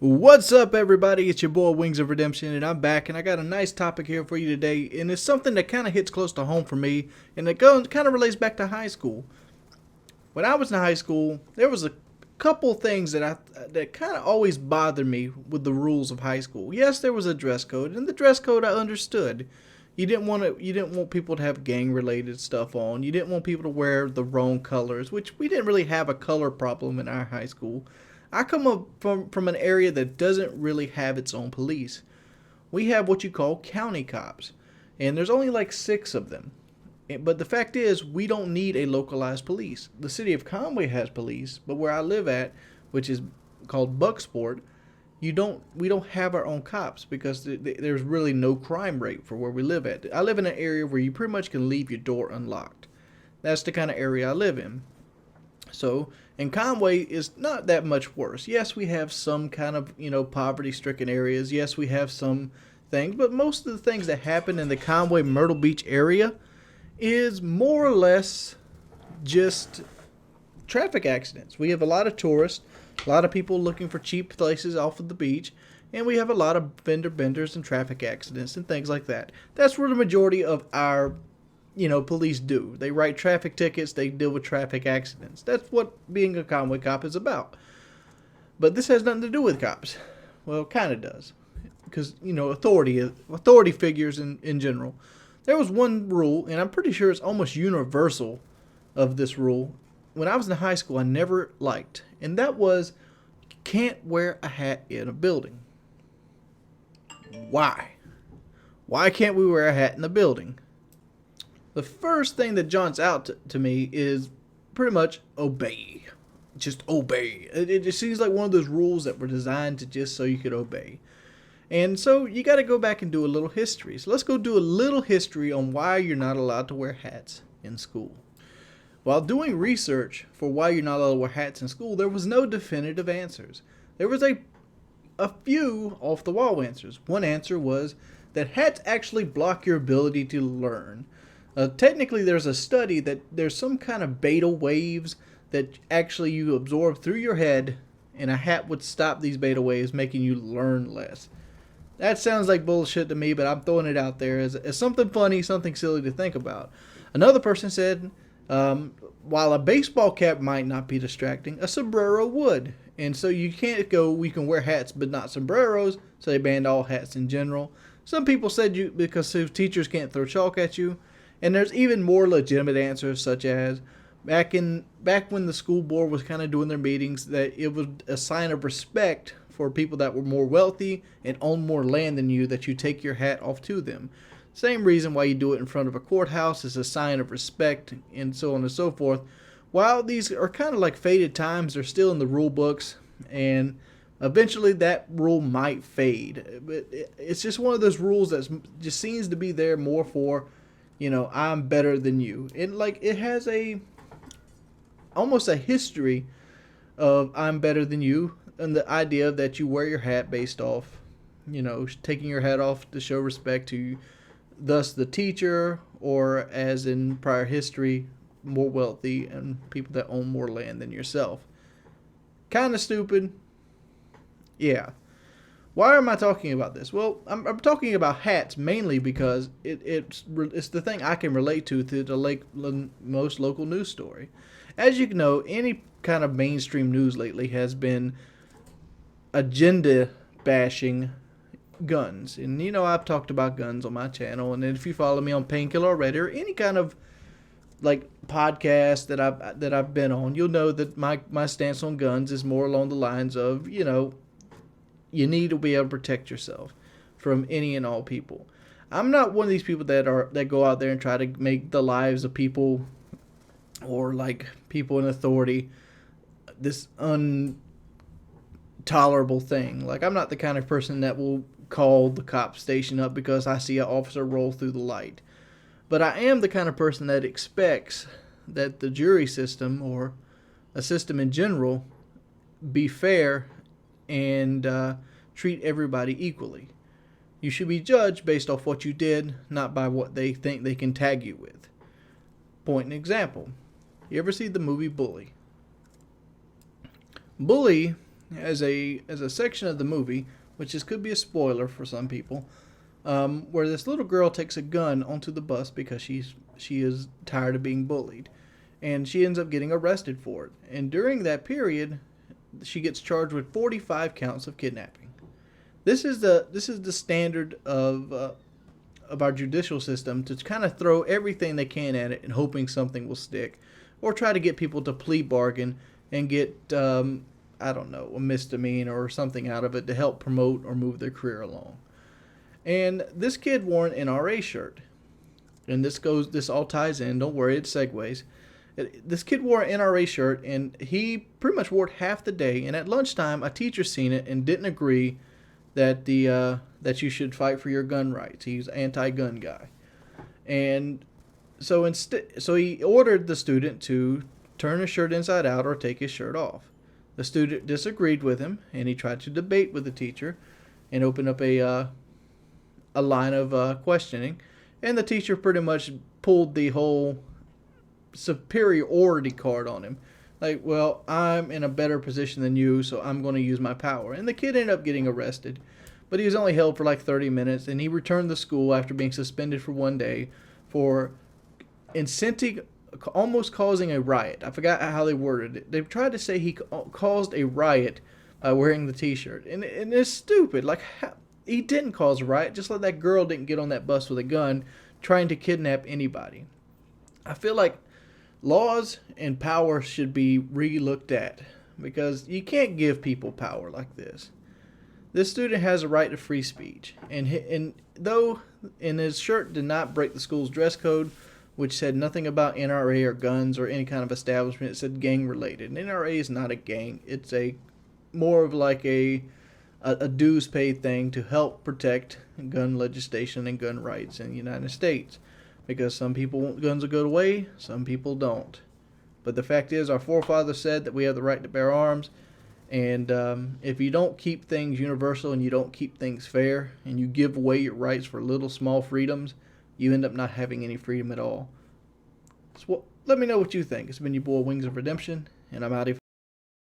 What's up, everybody? It's your boy Wings of Redemption, and I'm back, and I got a nice topic here for you today, and it's something that kind of hits close to home for me, and it kind of relates back to high school. When I was in high school, there was a couple things that kind of always bothered me with the rules of high school. Yes, there was a dress code, and the dress code I understood. You didn't want people to have gang related stuff on. You didn't want people to wear the wrong colors, which we didn't really have a color problem in our high school. I come up from an area that doesn't really have its own police. We have what you call county cops, and there's only like 6 of them. But the fact is, we don't need a localized police. The city of Conway has police, but where I live at, which is called Bucksport, we don't have our own cops because there's really no crime rate for where we live at. I live in an area where you pretty much can leave your door unlocked. That's the kind of area I live in. So, and Conway is not that much worse. Yes, we have some kind of, poverty-stricken areas. Yes, we have some things, but most of the things that happen in the Conway Myrtle Beach area is more or less just traffic accidents. We have a lot of tourists, a lot of people looking for cheap places off of the beach, and we have a lot of fender benders and traffic accidents and things like that. That's where the majority of our police do. They write traffic tickets, they deal with traffic accidents. That's what being a Conway cop is about. But this has nothing to do with cops. Well, it kind of does. Because, authority figures in general. There was one rule, and I'm pretty sure it's almost universal of this rule. When I was in high school, I never liked. And that was, you can't wear a hat in a building. Why? Why can't we wear a hat in a building? The first thing that jumps out to me is pretty much obey. Just obey. It just seems like one of those rules that were designed to just so you could obey. And so you got to go back and do a little history. So let's go do a little history on why you're not allowed to wear hats in school. While doing research for why you're not allowed to wear hats in school, there was no definitive answers. There was a few off-the-wall answers. One answer was that hats actually block your ability to learn. Technically, there's a study that there's some kind of beta waves that actually you absorb through your head, and a hat would stop these beta waves, making you learn less. That sounds like bullshit to me, but I'm throwing it out there as something funny, something silly to think about. Another person said, while a baseball cap might not be distracting, a sombrero would. And so you can't go, we can wear hats but not sombreros, so they banned all hats in general. Some people said because teachers can't throw chalk at you. And there's even more legitimate answers, such as back when the school board was kind of doing their meetings, that it was a sign of respect for people that were more wealthy and own more land than you, that you take your hat off to them. Same reason why you do it in front of a courthouse is a sign of respect, and so on and so forth. While these are kind of like faded times, they're still in the rule books, and eventually that rule might fade. But it's just one of those rules that just seems to be there more for, I'm better than you. And it has almost a history of I'm better than you, and the idea that you wear your hat based off, taking your hat off to show respect to thus the teacher, or as in prior history, more wealthy and people that own more land than yourself. Kind of stupid. Yeah. Why am I talking about this? Well, I'm talking about hats mainly because it's the thing I can relate to the most local news story. As you know, any kind of mainstream news lately has been agenda bashing guns. And I've talked about guns on my channel, and if you follow me on Painkiller already, or any kind of podcast that I've been on, you'll know that my stance on guns is more along the lines of, you need to be able to protect yourself from any and all people. I'm not one of these people that go out there and try to make the lives of people, or people in authority, this intolerable thing. I'm not the kind of person that will call the cop station up because I see an officer roll through the light. But I am the kind of person that expects that the jury system, or a system in general, be fair and treat everybody equally. You should be judged based off what you did, not by what they think they can tag you with. Point and example. You ever see the movie Bully? Bully as a section of the movie, which could be a spoiler for some people, where this little girl takes a gun onto the bus because she is tired of being bullied, and she ends up getting arrested for it. And during that period, she gets charged with 45 counts of kidnapping. This is the standard of our judicial system, to kind of throw everything they can at it and hoping something will stick, or try to get people to plea bargain and get I don't know, a misdemeanor or something out of it to help promote or move their career along. And this kid wore an NRA shirt, and this all ties in. Don't worry, it segues. This kid wore an NRA shirt, and he pretty much wore it half the day. And at lunchtime, a teacher seen it and didn't agree that that you should fight for your gun rights. He's an anti-gun guy, and so he ordered the student to turn his shirt inside out or take his shirt off. The student disagreed with him, and he tried to debate with the teacher and open up a line of questioning. And the teacher pretty much pulled the whole superiority card on him. Like, well, I'm in a better position than you, so I'm going to use my power. And the kid ended up getting arrested. But he was only held for like 30 minutes, and he returned to school after being suspended for 1 day for inciting, almost causing a riot. I forgot how they worded it. They tried to say he caused a riot by wearing the t-shirt. And it's stupid. Like, he didn't cause a riot, just like that girl didn't get on that bus with a gun trying to kidnap anybody. I feel like laws and power should be re-looked at, because you can't give people power like this. This student has a right to free speech, and though his shirt did not break the school's dress code, which said nothing about NRA or guns or any kind of establishment, it said gang related. And NRA is not a gang; it's more of like a dues paid thing to help protect gun legislation and gun rights in the United States. Because some people want guns to go away, some people don't. But the fact is, our forefathers said that we have the right to bear arms. And if you don't keep things universal and you don't keep things fair, and you give away your rights for little small freedoms, you end up not having any freedom at all. So let me know what you think. It's been your boy Wings of Redemption, and I'm out of